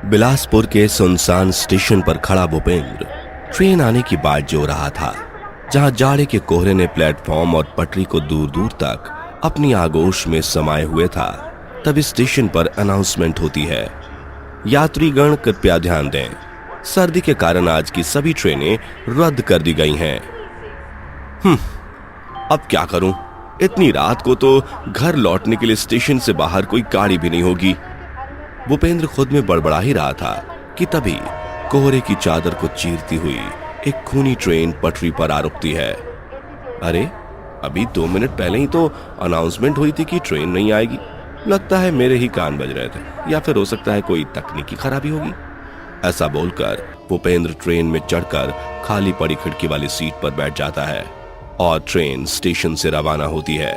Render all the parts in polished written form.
बिलासपुर के सुनसान स्टेशन पर खड़ा भूपेंद्र ट्रेन आने की बाट जो रहा था। जहां जाड़े के कोहरे ने प्लेटफॉर्म और पटरी को दूर दूर तक अपनी आगोश में समाये हुए था, तब स्टेशन पर अनाउंसमेंट होती है, यात्रीगण कृपया ध्यान दें, सर्दी के कारण आज की सभी ट्रेनें रद्द कर दी गई हैं। अब क्या करूं? इतनी रात को तो घर लौटने के लिए स्टेशन से बाहर कोई गाड़ी भी नहीं होगी। भूपेंद्र खुद में बड़बड़ा ही रहा था कि तभी कोहरे की चादर को चीरती हुई एक खूनी ट्रेन पटरी पर आ रुकती है। अरे, अभी 2 मिनट पहले ही तो अनाउंसमेंट हुई थी कि ट्रेन नहीं आएगी। लगता है मेरे ही कान बज रहे थे, या फिर हो सकता है कोई तकनीकी खराबी होगी। ऐसा बोलकर भूपेंद्र ट्रेन में चढ़कर खाली पड़ी खिड़की वाली सीट पर बैठ जाता है और ट्रेन स्टेशन से रवाना होती है।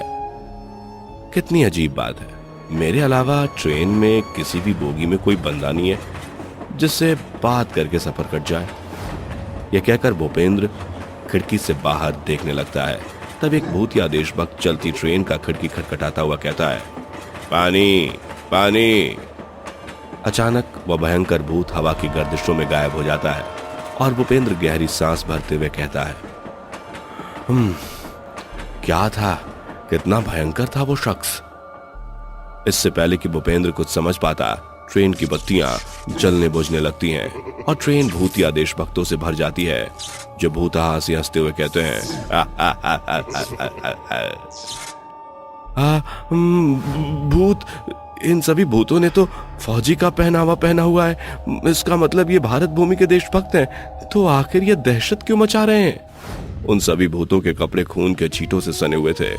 कितनी अजीब बात है, मेरे अलावा ट्रेन में किसी भी बोगी में कोई बंदा नहीं है जिससे बात करके सफर कट जाए। यह कहकर भूपेंद्र खिड़की से बाहर देखने लगता है। तब एक भूतिया देशभक्त चलती ट्रेन का खिड़की खटखटाता हुआ कहता है, पानी पानी। अचानक वह भयंकर भूत हवा की गर्दिशों में गायब हो जाता है और भूपेंद्र गहरी सांस भरते हुए कहता है, क्या था? कितना भयंकर था वो शख्स। इससे पहले कि भूपेंद्र कुछ समझ पाता, ट्रेन की बत्तियां जलने बुझने लगती हैं और ट्रेन भूतिया देशभक्तों से भर जाती है, जो भूतहास से हंसते हुए कहते हैं, भूत? इन सभी भूतों ने तो फौजी का पहनावा पहना हुआ है। इसका मतलब ये भारत भूमि के देशभक्त हैं। तो आखिर ये दहशत क्यों मचा रहे हैं? उन सभी भूतों के कपड़े खून के छींटों से सने हुए थे।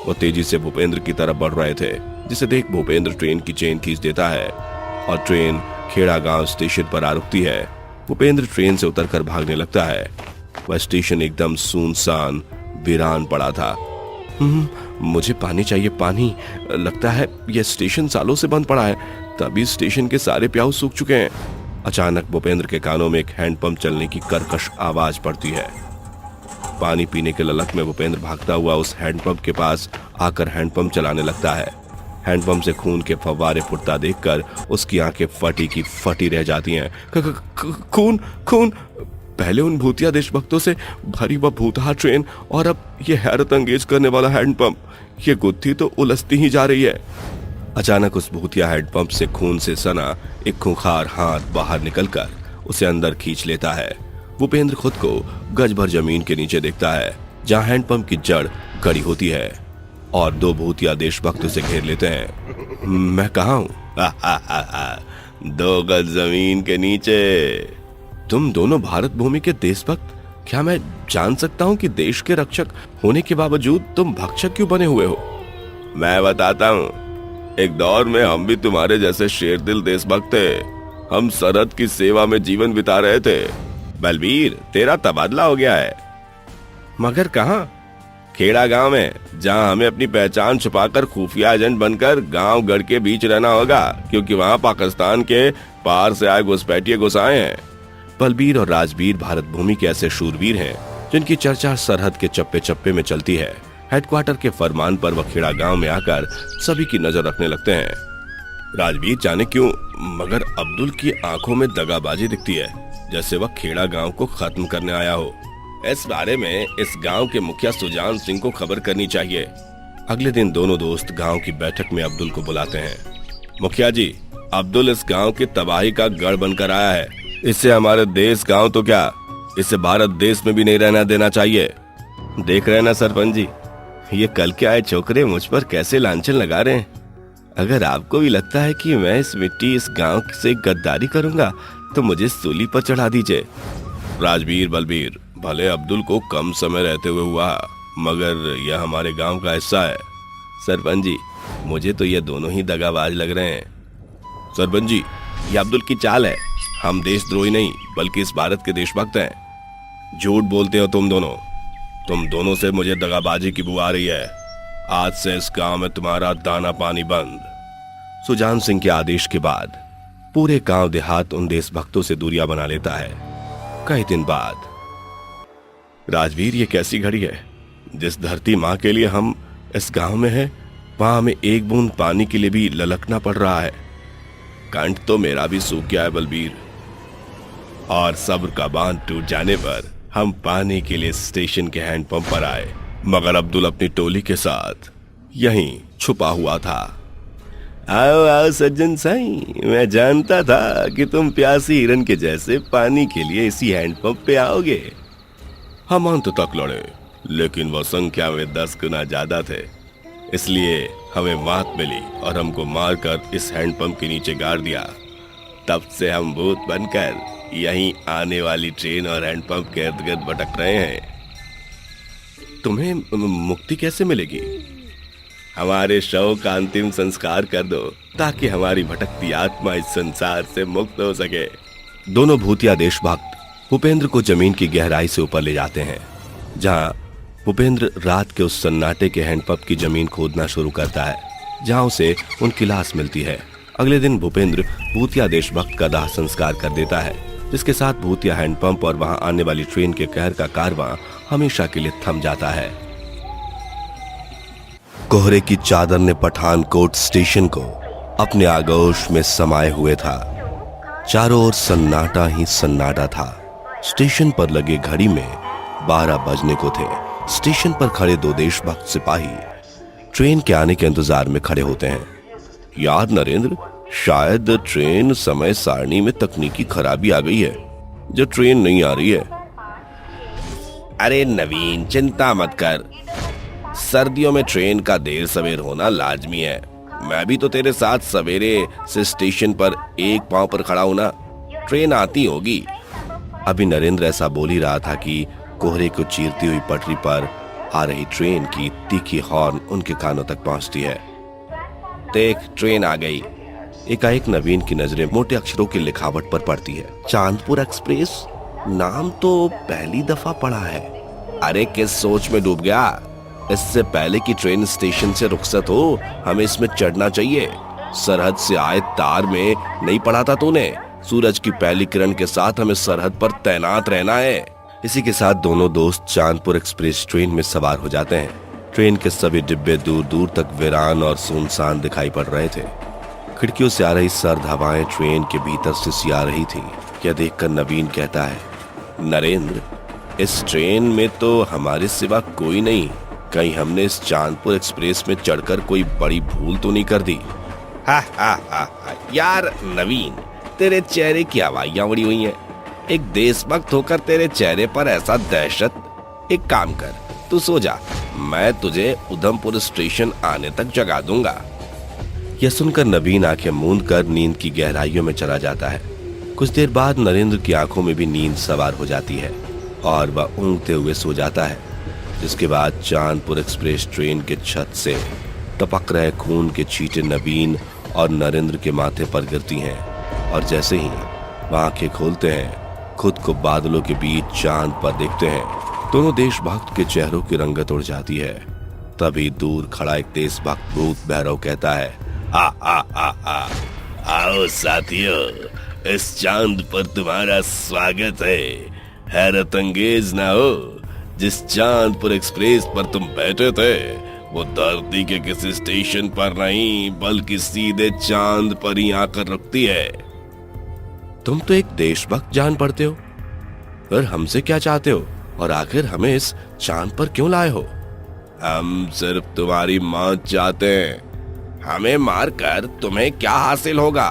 वो तेजी से भूपेंद्र की तरफ बढ़ रहे थे, जिसे देख भूपेंद्र ट्रेन की चेन खींच देता है और ट्रेन खेड़ा गांव स्टेशन पर आ रुकती है। भूपेंद्र ट्रेन से उतरकर भागने लगता है। वह स्टेशन एकदम सुनसान वीरान पड़ा था। मुझे पानी चाहिए, पानी। लगता है यह स्टेशन सालों से बंद पड़ा है, तभी स्टेशन के सारे प्याऊ सूख चुके हैं। अचानक भूपेंद्र के कानों में एक हैंडपंप चलने की कर्कश आवाज पड़ती है। पानी पीने के ललक में भूपेंद्र भागता हुआ उस हैंडपंप के पास आकर हैंडपंप चलाने लगता है। हैंडपंप से खून के फव्वारे फुटता देखकर उसकी आंखें फटी की फटी रह जाती हैं। खून खून! पहले उन भूतिया देशभक्तों से भरी वह भूतहा ट्रेन और अब ये हैरत अंगेज करने वाला हैंडपंप। ये गुत्थी तो उलझती ही जा रही है। अचानक उस भूतिया हैंडपंप से खून से सना एक खूंखार हाथ बाहर निकलकर उसे अंदर खींच लेता है। भूपेंद्र खुद को गज भर जमीन के नीचे देखता है, जहां हैंडपंप की जड़ गड़ी होती है और 2 भूतिया देशभक्त उसे घेर लेते हैं। मैं कहाँ हूँ? 2 गज जमीन के नीचे। तुम दोनों भारत भूमि के देशभक्त, क्या मैं जान सकता हूँ कि देश के रक्षक होने के बावजूद तुम भक्षक क्यों बने हुए हो? मैं बताता हूँ। एक दौर में हम भी तुम्हारे जैसे शेरदिल देशभक्त थे। हम सरहद की सेवा में जीवन बिता रहे थे। बलबीर, तेरा तबादला हो गया है। मगर कहाँ? खेड़ा गांव में, जहां हमें अपनी पहचान छुपाकर खुफिया एजेंट बनकर गांव गढ़ के बीच रहना होगा, क्योंकि वहां पाकिस्तान के पार से आए घुसपैठिए घुसाए हैं। बलबीर और राजबीर भारत भूमि के ऐसे शूरवीर हैं जिनकी चर्चा सरहद के चप्पे चप्पे में चलती है। हेडक्वार्टर के फरमान पर वह खेड़ा गांव में आकर सभी की नजर रखने लगते हैं। राजबीर जाने क्यों, मगर अब्दुल की आंखों में दगाबाजी दिखती है, जैसे वह खेड़ा गांव को खत्म करने आया हो। इस बारे में इस गांव के मुखिया सुजान सिंह को खबर करनी चाहिए। अगले दिन दोनों दोस्त गांव की बैठक में अब्दुल को बुलाते हैं। मुखिया जी, अब्दुल इस गांव की तबाही का गढ़ बनकर आया है। इससे हमारे देश गांव तो क्या, इससे भारत देश में भी नहीं रहना देना चाहिए। देख रहे ना सरपंच जी, ये कल के आए छोकरे मुझ पर कैसे लांछन लगा रहे हैं। अगर आपको भी लगता है कि मैं इस मिट्टी इस गांव से गद्दारी करूंगा तो मुझे सूली पर चढ़ा दीजिए। राजबीर, बलबीर, भले अब्दुल को कम समय रहते हुए हुआ, मगर यह हमारे गांव का हिस्सा है। सरपंच जी, मुझे तो ये दोनों ही दगाबाज लग रहे हैं। सरपंच जी, ये अब्दुल की चाल है। हम देशद्रोही नहीं, बल्कि इस भारत के देशभक्त हैं। झूठ बोलते हो तुम दोनों। तुम दोनों से मुझे दगाबाजी की बू आ रही है। आज से इस गांव में तुम्हारा दाना पानी बंद। सुजान सिंह के आदेश के बाद पूरे गांव देहात उन देशभक्तों से दूरियां बना लेता है। कई दिन बाद, राजवीर, ये कैसी घड़ी है? जिस धरती माँ के लिए हम इस गांव में हैं, वहां हमें एक बूंद पानी के लिए भी ललकना पड़ रहा है। कंठ तो मेरा भी सूख गया है बलबीर। और सब्र का बांध टूट जाने पर हम पानी के लिए स्टेशन के हैंडपंप पर आए, मगर अब्दुल अपनी टोली के साथ यहीं छुपा हुआ था। आओ आओ सज्जन साईं, मैं जानता था कि तुम प्यासी हिरन के जैसे पानी के लिए इसी हैंडपंप पे आओगे। हम अंत तक लड़े, लेकिन वो संख्या में 10 गुना ज्यादा थे, इसलिए हमें मात मिली और हमको मारकर इस हैंडपंप के नीचे गाड़ दिया। तब से हम भूत बनकर यहीं आने वाली ट्रेन और हैंडपंप के इर्द गिर्द भटक रहे हैं। तुम्हें मुक्ति कैसे मिलेगी? हमारे शव का अंतिम संस्कार कर दो, ताकि हमारी भटकती आत्मा इस संसार से मुक्त हो सके। दोनों भूतिया देशभक्त भूपेंद्र को जमीन की गहराई से ऊपर ले जाते हैं, जहां भूपेंद्र रात के उस सन्नाटे के हैंडपंप की जमीन खोदना शुरू करता है, जहां उसे उनकी लाश मिलती है। अगले दिन भूपेंद्र भूतिया देशभक्त का दाह संस्कार कर देता है, जिसके साथ भूतिया हैंडपंप और वहां आने वाली ट्रेन के कहर का कारवां हमेशा के लिए थम जाता है। कोहरे की चादर ने पठानकोट स्टेशन को अपने आगोश में समाये हुए था। चारों ओर सन्नाटा ही सन्नाटा था। स्टेशन पर लगे घड़ी में 12 बजने को थे। स्टेशन पर खड़े 2 देशभक्त सिपाही ट्रेन के आने के इंतजार में खड़े होते हैं। यार नरेंद्र, शायद ट्रेन समय सारणी में तकनीकी खराबी आ गई है, जो ट्रेन नहीं आ रही है। अरे नवीन, चिंता मत कर, सर्दियों में ट्रेन का देर सवेर होना लाजमी है। मैं भी तो तेरे साथ सवेरे से स्टेशन पर एक पांव पर खड़ा हूं ना, ट्रेन आती होगी। अभी नरेंद्र ऐसा बोल ही रहा था कि कोहरे को चीरती हुई पटरी पर आ रही ट्रेन की तीखी हॉर्न उनके कानों तक पहुंचती है। देख, ट्रेन आ गई। एकाएक नवीन की नजरें मोटे अक्षरों की लिखावट पर पड़ती है। चांदपुर एक्सप्रेस नाम तो पहली दफा पढ़ा है। अरे किस सोच में डूब गया? इससे पहले कि ट्रेन स्टेशन से रुखसत हो, हमें इसमें चढ़ना चाहिए। सरहद से आए तार में नहीं पढ़ा था तूने? सूरज की पहली किरण के साथ हमें सरहद पर तैनात रहना है। इसी के साथ दोनों दोस्त चांदपुर एक्सप्रेस ट्रेन में सवार हो जाते हैं। ट्रेन के सभी डिब्बे दूर दूर तक वीरान और सुनसान दिखाई पड़ रहे थे। खिड़कियों से आ रही सर्द हवाएं ट्रेन के भीतर से सिया रही थी। यह देखकर नवीन कहता है, नरेंद्र, इस ट्रेन में तो हमारे सिवा कोई नहीं। कहीं हमने इस चांदपुर एक्सप्रेस में चढ़कर कोई बड़ी भूल तो नहीं कर दी? हा हा हा, यार नवीन, तेरे चेहरे की हवाइयां उड़ी हुई हैं। एक देशभक्त होकर तेरे चेहरे पर ऐसा दहशत। एक काम कर, तू सो जा, मैं तुझे उधमपुर स्टेशन आने तक जगा दूंगा। यह सुनकर नवीन आंखें मूंद कर नींद की गहराइयों में चला जाता है। कुछ देर बाद नरेंद्र की आंखों में भी नींद सवार हो जाती है और वह ऊँघते हुए सो जाता है। जिसके बाद चांदपुर एक्सप्रेस ट्रेन के छत से टपक रहे खून के छींटे नवीन और नरेंद्र के माथे पर गिरती हैं, और जैसे ही वह आंखें खोलते हैं, खुद को बादलों के बीच चांद पर देखते हैं। दोनों देशभक्त के चेहरों की रंगत उड़ जाती है। तभी दूर खड़ा एक देशभक्त भूत भैरव कहता है, आ आ आ आ आओ साथियों, इस चांद पर तुम्हारा स्वागत है। हैरत अंगेज ना हो, जिस चांदपुर एक्सप्रेस पर तुम बैठे थे वो धरती के किसी स्टेशन पर नहीं, बल्कि सीधे चांद पर ही आकर रुकती है। तुम तो एक देशभक्त जान पड़ते हो, फिर हमसे क्या चाहते हो और आखिर हमें इस चांद पर क्यों लाए हो? हम सिर्फ तुम्हारी मौत चाहते हैं। हमें मारकर तुम्हें क्या हासिल होगा?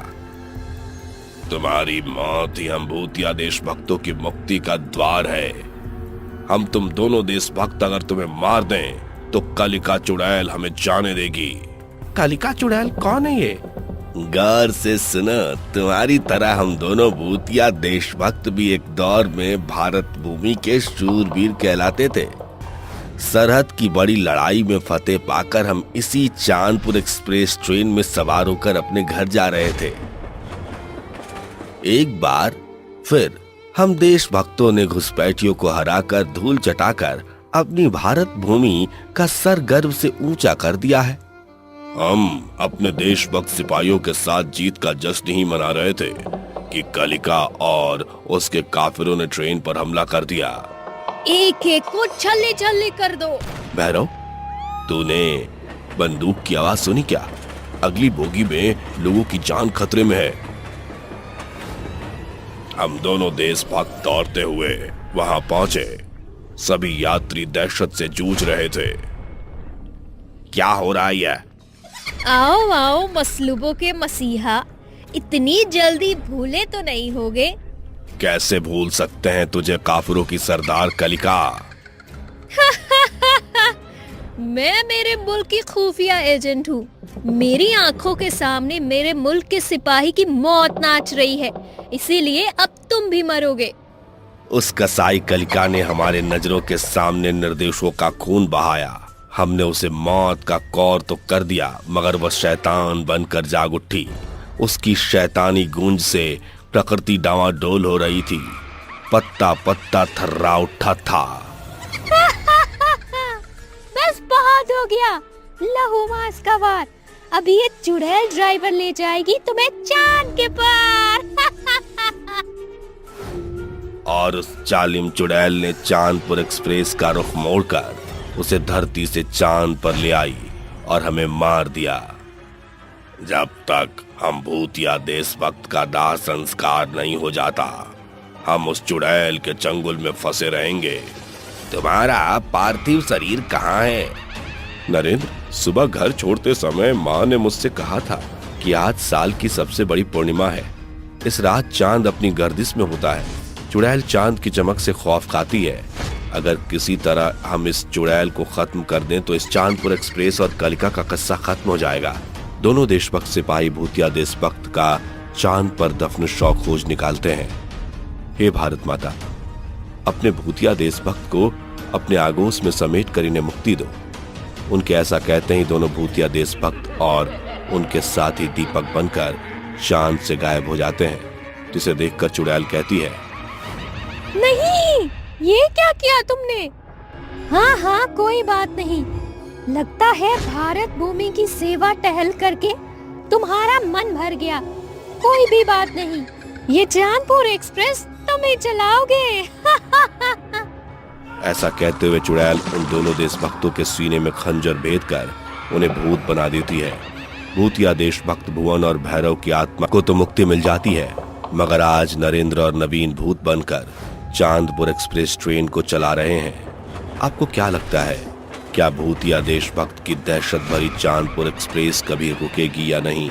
तुम्हारी मौत ही हम भूतिया देशभक्तों की मुक्ति का द्वार है। हम तुम दोनों देशभक्त अगर तुम्हें मार दें तो कालिका चुड़ैल हमें जाने देगी। कालिका चुड़ैल कौन है ये? गौर से सुनो, तुम्हारी तरह हम दोनों भूतिया देशभक्त भी एक दौर में भारत भूमि के शूरवीर कहलाते थे। सरहद की बड़ी लड़ाई में फतेह पाकर हम इसी चांदपुर एक्सप्रेस ट्रेन में सवार होकर अपने घर जा रहे थे। एक बार फिर हम देशभक्तों ने घुसपैठियों को हराकर धूल चटाकर अपनी भारत भूमि का सर गर्व से ऊंचा कर दिया है। हम अपने देशभक्त सिपाहियों के साथ जीत का जश्न ही मना रहे थे कि कालिका और उसके काफिरों ने ट्रेन पर हमला कर दिया। एक एक को छल्ले छल्ले कर दो। भैरव, तूने बंदूक की आवाज सुनी क्या? अगली बोगी में लोगों की जान खतरे में है। हम दोनों देशभक्त दौड़ते हुए वहां पहुंचे। सभी यात्री दहशत से जूझ रहे थे। क्या हो रहा है? आओ आओ मसलूबों के मसीहा, इतनी जल्दी भूले तो नहीं होगे? कैसे भूल सकते हैं तुझे, काफिरों की सरदार कलिका। मैं मेरे मुल्क की खुफिया एजेंट हूँ। मेरी आंखों के सामने मेरे मुल्क के सिपाही की मौत नाच रही है, इसीलिए अब तुम भी मरोगे। उस कसाई कलिका ने हमारे नजरों के सामने निर्दोषों का खून बहाया। हमने उसे मौत का कौर तो कर दिया, मगर वह शैतान बनकर जाग उठी। उसकी शैतानी गूंज से प्रकृति डावाडोल हो रही थी। पत्ता पत्ता थर्रा उठा था। बस बहुत हो गया, लहू मांस का वार। अभी ये चुड़ैल ड्राइवर ले जाएगी तुम्हें चांद के पार। और उस जालिम चुड़ैल ने चांदपुर एक्सप्रेस का रुख मोड़कर उसे धरती से चांद पर ले आई और हमें मार दिया। जब तक हम भूतिया देशभक्त का दाह संस्कार नहीं हो जाता, हम उस चुड़ैल के चंगुल में फंसे रहेंगे। तुम्हारा पार्थिव शरीर कहाँ है? नरेंद्र, सुबह घर छोड़ते समय माँ ने मुझसे कहा था कि आज साल की सबसे बड़ी पूर्णिमा है। इस रात चांद अपनी गर्दिश में होता है। चुड़ैल चांद की चमक से खौफ खाती है। अगर किसी तरह हम इस चुड़ैल को खत्म कर दें तो इस चांदपुर एक्सप्रेस और कलिका का किस्सा खत्म हो जाएगा। दोनों देशभक्त सिपाही भूतिया देशभक्त का चांद पर दफन शौक खोज निकालते हैं। हे भारत माता, अपने भूतिया देशभक्त को अपने आगोश में समेट कर इन्हें मुक्ति दो। उनके ऐसा कहते ही दोनों भूतिया देशभक्त और उनके साथी दीपक बनकर चांद से गायब हो जाते हैं, जिसे देखकर चुड़ैल कहती है, नहीं, ये क्या किया तुमने? हाँ हाँ, कोई बात नहीं। लगता है भारत भूमि की सेवा टहल करके तुम्हारा मन भर गया। कोई भी बात नहीं, ये चांदपुर एक्सप्रेस तुम ही चलाओगे। ऐसा कहते हुए चुड़ैल उन दोनों देशभक्तों के सीने में खंजर भेद कर उन्हें भूत बना देती है। भूतिया देशभक्त भुवन और भैरव की आत्मा को तो मुक्ति मिल जाती है, मगर आज नरेंद्र और नवीन भूत बनकर चांदपुर एक्सप्रेस ट्रेन को चला रहे हैं। आपको क्या लगता है, क्या भूतिया देशभक्त की दहशत भरी चांदपुर एक्सप्रेस कभी रुकेगी या नहीं?